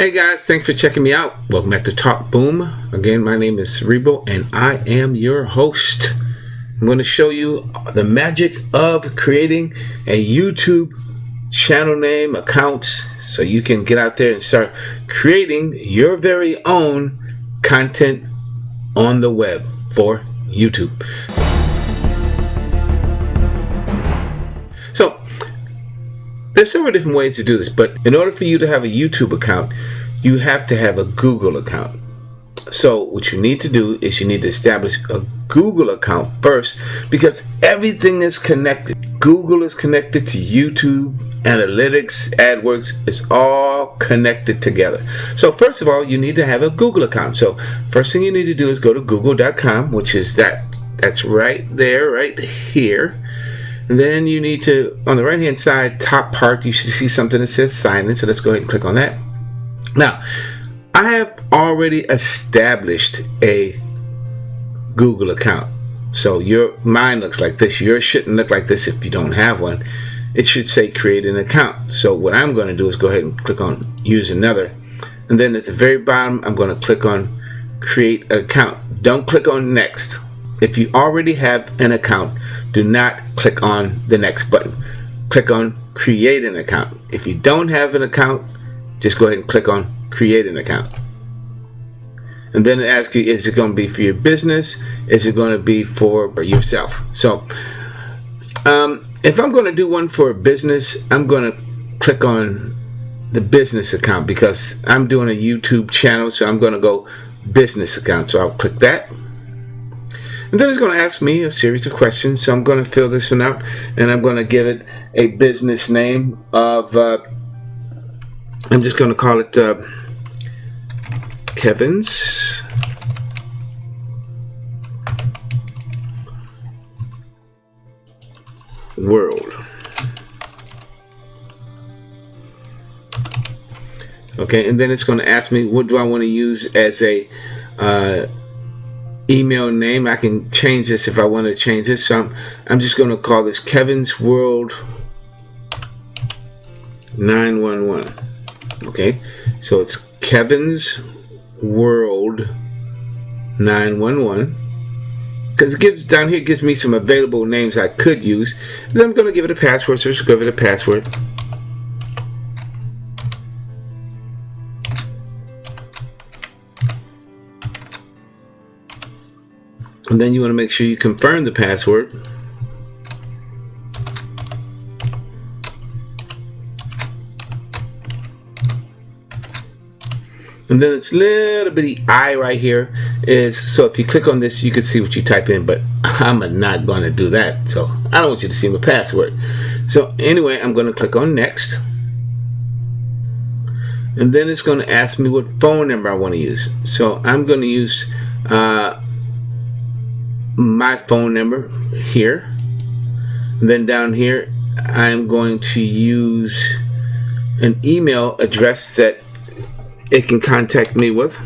Hey guys, thanks for checking me out. Welcome back to Talk Boom. Again, my name is Cerebro and I am your host. I'm going to show you the magic of creating a YouTube channel name account so you can get out there and start creating your very own content on the web for YouTube. So, there's several different ways to do this, but in order for you to have a YouTube account, you have to have a Google account. So what you need to do is you need to establish a Google account first, because everything is connected. Google is connected to YouTube, Analytics, AdWords. It's all connected together. So first of all, you need to have a Google account. So first thing you need to do is go to google.com, which is that's right there, right here. And then you need to, on the right hand side, top part, you should see something that says sign in. So let's go ahead and click on that. Now, I have already established a Google account. So mine looks like this. Yours shouldn't look like this if you don't have one. It should say create an account. So what I'm going to do is go ahead and click on use another. And then at the very bottom, I'm going to click on create an account. Don't click on next. If you already have an account, do not click on the next button. Click on create an account. If you don't have an account, just go ahead and click on create an account. And then it asks you, is it going to be for your business? Is it going to be for yourself? So if I'm going to do one for a business, I'm going to click on the business account because I'm doing a YouTube channel. So I'm going to go business account. So I'll click that. And then it's going to ask me a series of questions. So I'm going to fill this one out and I'm going to give it a business name of, I'm just going to call it Kevin's World. Okay, and then it's going to ask me what do I want to use as a email name. I can change this if I want to change this. So I'm just going to call this Kevin's World 911. Okay, so it's Kevin's World 911 because it gives down here, it gives me some available names I could use. And then I'm going to give it a password. So just give it a password. And then you want to make sure you confirm the password. And then this little bitty I right here is, so if you click on this, you can see what you type in, but I'm not going to do that. So I don't want you to see my password. So anyway, I'm going to click on next. And then it's going to ask me what phone number I want to use. So I'm going to use my phone number here, and then down here I'm going to use an email address that it can contact me with.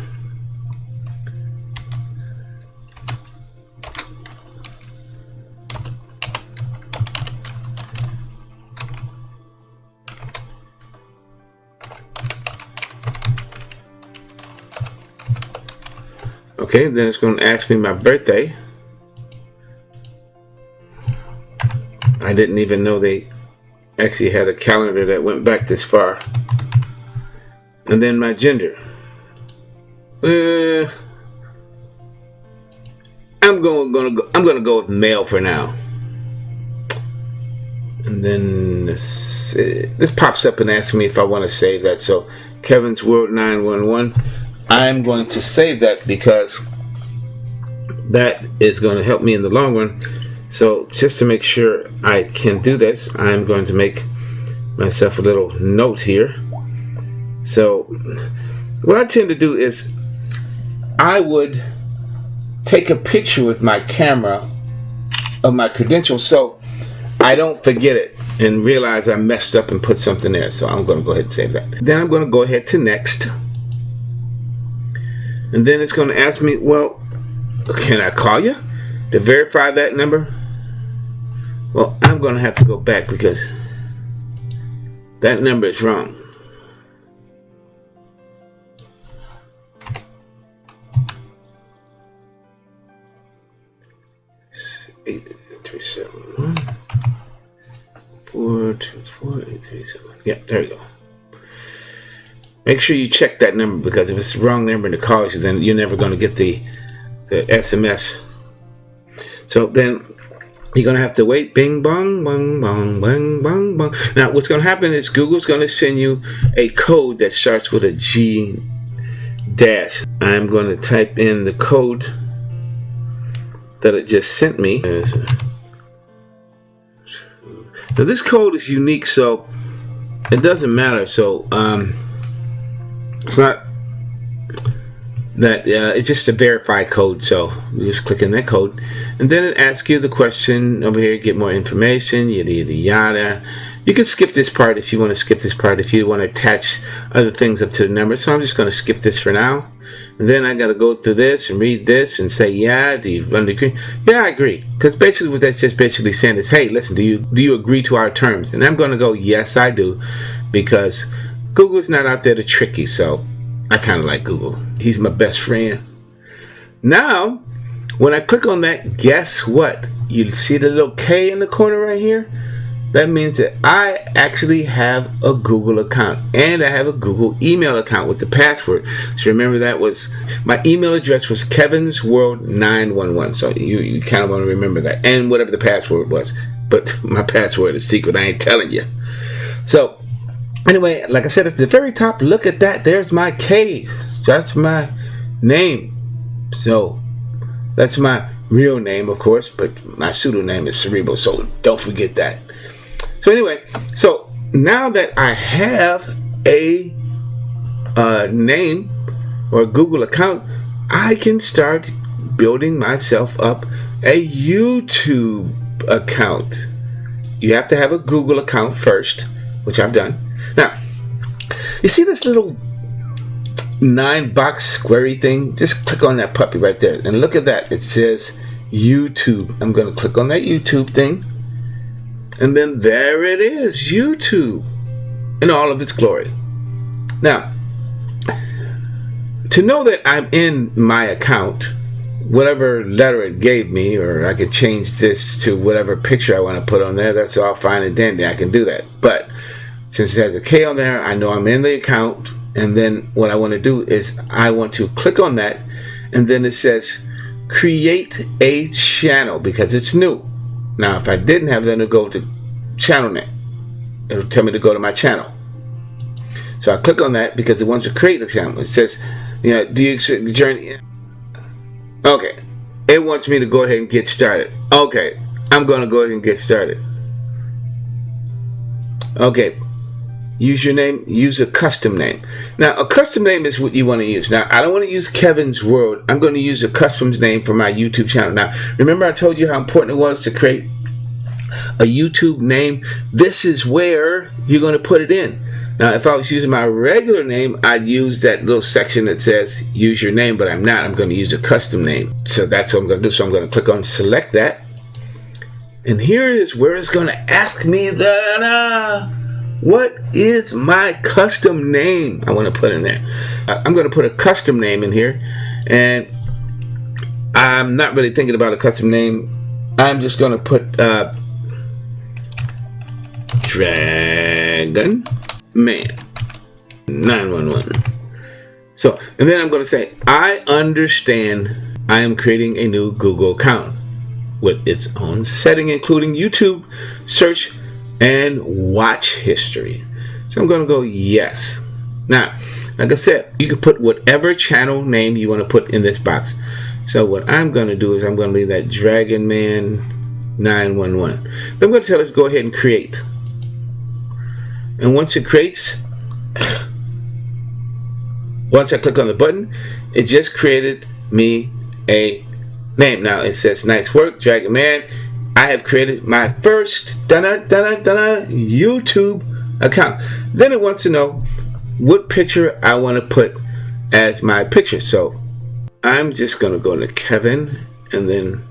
Okay, then it's going to ask me my birthday. I didn't even know they actually had a calendar that went back this far. And then my gender. I'm gonna go with male for now. And then this pops up and asks me if I want to save that. So Kevin's World 911. I'm going to save that because that is going to help me in the long run. So just to make sure I can do this, I'm going to make myself a little note here. So what I tend to do is I would take a picture with my camera of my credentials so I don't forget it and realize I messed up and put something there. So I'm going to go ahead and save that. Then I'm going to go ahead to next. And then it's going to ask me, well, can I call you to verify that number? Well, I'm going to have to go back because that number is wrong. 8371 424 8371. Yeah, there you go. Make sure you check that number, because if it's the wrong number and it calls you, then you're never going to get the SMS. So then you're going to have to wait. Bing, bong, bong, bong, bong, bong, bong. Now, what's going to happen is Google's going to send you a code that starts with a G dash. I'm going to type in the code that it just sent me. Now, this code is unique, so it doesn't matter. So, it's not that it's just a verified code, so you just click in that code, and then it asks you the question over here, get more information, yada yada yada. You can skip this part if you want to skip this part, if you want to attach other things up to the number. So I'm just going to skip this for now, and then I got to go through this and read this and say, yeah, do you agree? Yeah, I agree, because basically what that's just basically saying is, hey, listen, do you agree to our terms? And I'm going to go, yes, I do, because Google's not out there to trick you, so I kind of like Google. He's my best friend. Now, when I click on that, guess what? You see the little K in the corner right here? That means that I actually have a Google account, and I have a Google email account with the password. So remember, that was my email address was kevinsworld911. So you kind of want to remember that, and whatever the password was. But my password is secret. I ain't telling you. So anyway, like I said, at the very top, look at that. There's my K. That's my name. So that's my real name, of course, but my pseudonym is Cerebro, so don't forget that. So anyway, so now that I have a name or a Google account, I can start building myself up a YouTube account. You have to have a Google account first, which I've done. Now, you see this little 9-box squarey thing? Just click on that puppy right there, and look at that. It says YouTube. I'm going to click on that YouTube thing, and then there it is, YouTube, in all of its glory. Now, to know that I'm in my account, whatever letter it gave me, or I could change this to whatever picture I want to put on there, that's all fine and dandy. I can do that. But since it has a K on there, I know I'm in the account. And then what I want to do is I want to click on that, and then it says create a channel, because it's new. Now, if I didn't have that, it'll go to channel name. It'll tell me to go to my channel. So I click on that because it wants to create a channel. It says, you know, do you journey? Okay. It wants me to go ahead and get started. Okay. I'm going to go ahead and get started. Okay. Use your name. Use a custom name. Now, a custom name is what you want to use. Now, I don't want to use Kevin's World. I'm going to use a custom name for my YouTube channel. Now, remember I told you how important it was to create a YouTube name? This is where you're going to put it in. Now, if I was using my regular name, I'd use that little section that says use your name, but I'm not. I'm going to use a custom name. So that's what I'm going to do. So I'm going to click on select that. And here is where it's going to ask me what is my custom name I want to put in there. I'm going to put a custom name in here, and I'm not really thinking about a custom name. I'm just going to put Dragon Man 911. So, and then I'm going to say, I understand I am creating a new Google account with its own setting, including YouTube, search, and watch history. So I'm going to go yes. Now, like I said, you can put whatever channel name you want to put in this box. So what I'm going to do is I'm going to leave that Dragon Man 911. Then I'm going to tell it to go ahead and create. And once it creates, once I click on the button, it just created me a name. Now it says, nice work, Dragon Man. I have created my first YouTube account. Then it wants to know what picture I want to put as my picture. So I'm just going to go to Kevin, and then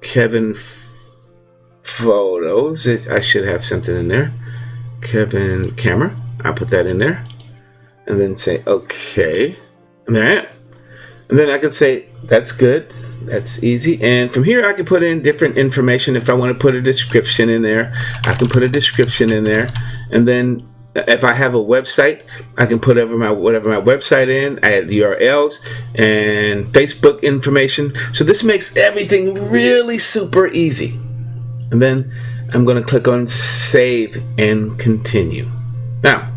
Kevin Photos. I should have something in there. Kevin Camera. I'll put that in there. And then say, okay. And there I am. And then I can say, that's good. That's easy. And from here I can put in different information. If I want to put a description in there, I can put a description in there. And then if I have a website, I can put whatever my website in. I add URLs and Facebook information. So this makes everything really super easy. And then I'm going to click on save and continue. Now,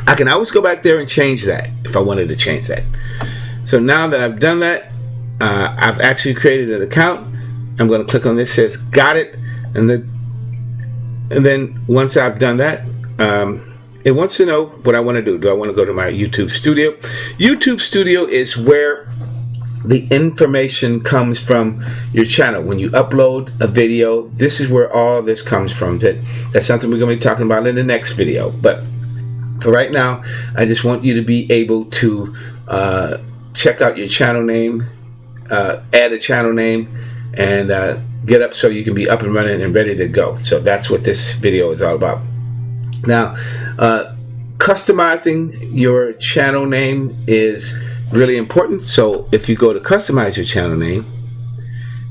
I can always go back there and change that if I wanted to change that. So now that I've done that, I've actually created an account. I'm going to click on this, says got it. And then once I've done that, it wants to know what I want to do. Do I want to go to my YouTube Studio? YouTube Studio is where the information comes from your channel. When you upload a video, this is where all this comes from. That's something we're going to be talking about in the next video. But for right now, I just want you to be able to check out your channel name, add a channel name, and get up so you can be up and running and ready to go. So that's what this video is all about. Now, customizing your channel name is really important. So if you go to customize your channel name,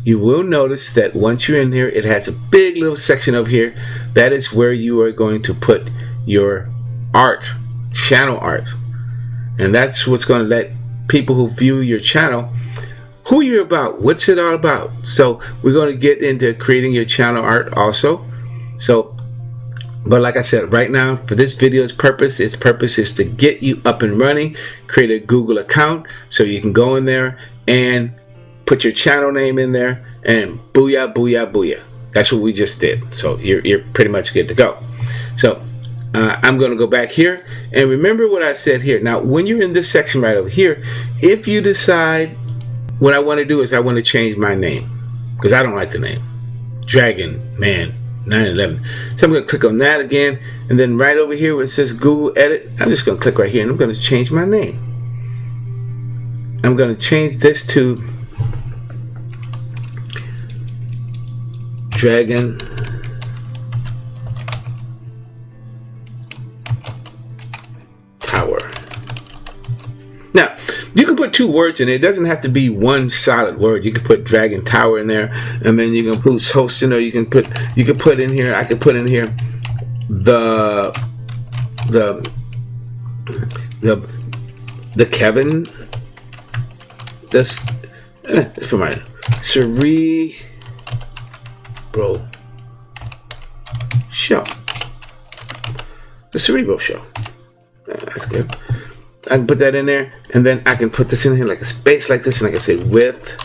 you will notice that once you're in here, it has a big little section over here. That is where you are going to put your art, channel art. And that's what's going to let people who view your channel who you're about, what's it all about. So we're going to get into creating your channel art also. But like I said, right now for this video's purpose, its purpose is to get you up and running, create a Google account so you can go in there and put your channel name in there and booyah, booyah, booyah. That's what we just did. So you're pretty much good to go. So I'm going to go back here and remember what I said here. Now, when you're in this section right over here, if you decide what I want to do is I want to change my name because I don't like the name Dragon Man 911. So I'm going to click on that again, and then right over here where it says Google Edit, I'm just going to click right here and I'm going to change my name. I'm going to change this to Dragon Tower. Now, you can put two words in it. It doesn't have to be one solid word. You can put Dragon Tower in there, and then you can put who's hosting, or you can put in here. I could put in here the Kevin. That's for my Cerebro Show. The Cerebro Show. That's good. I can put that in there, and then I can put this in here like a space like this, and I can say with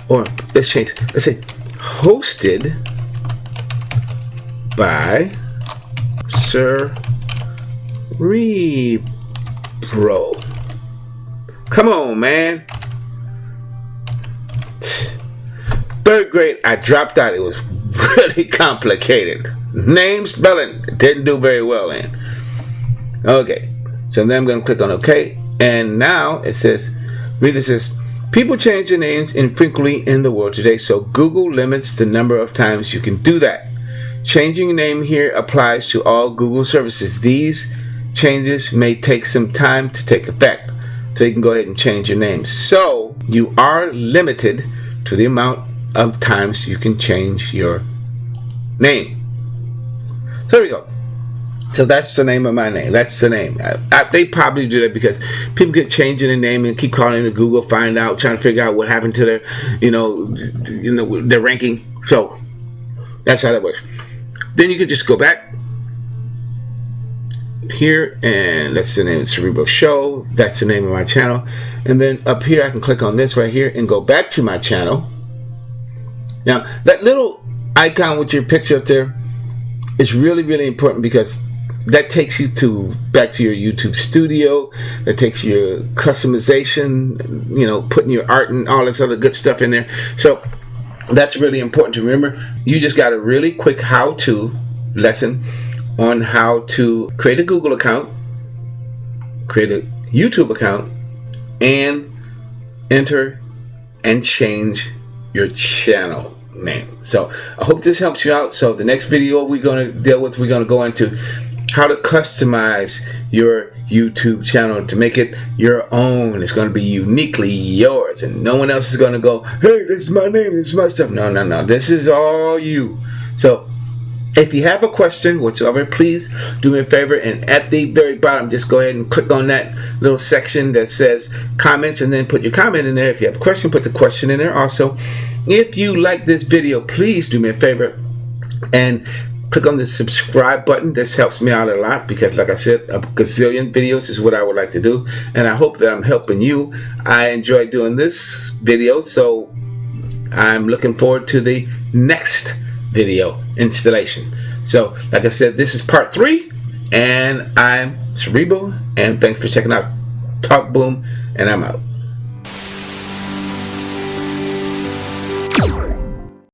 or let's say hosted by Cerebro. Come on, man. Third grade, I dropped out. It was really complicated. Name spelling didn't do very well in. Okay, so then I'm going to click on OK, and now it says, read this, says, people change their names infrequently in the world today, so Google limits the number of times you can do that. Changing your name here applies to all Google services. These changes may take some time to take effect, so you can go ahead and change your name. So you are limited to the amount of times you can change your name. So there we go. So that's the name of my name. That's the name. They probably do that because people get changing their name and keep calling to Google, find out, trying to figure out what happened to their, their ranking. So that's how that works. Then you can just go back here, and that's the name of the Cerebro Show. That's the name of my channel. And then up here, I can click on this right here and go back to my channel. Now, that little icon with your picture up there is really, really important because that takes you back to your YouTube Studio. That takes your customization, putting your art and all this other good stuff in there. So that's really important to remember. You just got a really quick how-to lesson on how to create a Google account, create a YouTube account, and enter and change your channel name. So I hope this helps you out. So the next video we're going to deal with, we're going to go into how to customize your YouTube channel to make it your own. It's going to be uniquely yours, and no one else is going to go, hey, this is my name, this is my stuff. No. This is all you. So if you have a question whatsoever, please do me a favor, and at the very bottom, just go ahead and click on that little section that says comments, and then put your comment in there. If you have a question, put the question in there also. If you like this video, please do me a favor and click on the subscribe button. This helps me out a lot, because like I said, a gazillion videos is what I would like to do, and I hope that I'm helping you. I enjoy doing this video, so I'm looking forward to the next video installation. So like I said, this is part 3, and I'm Cerebro, and thanks for checking out Talk Boom, and I'm out.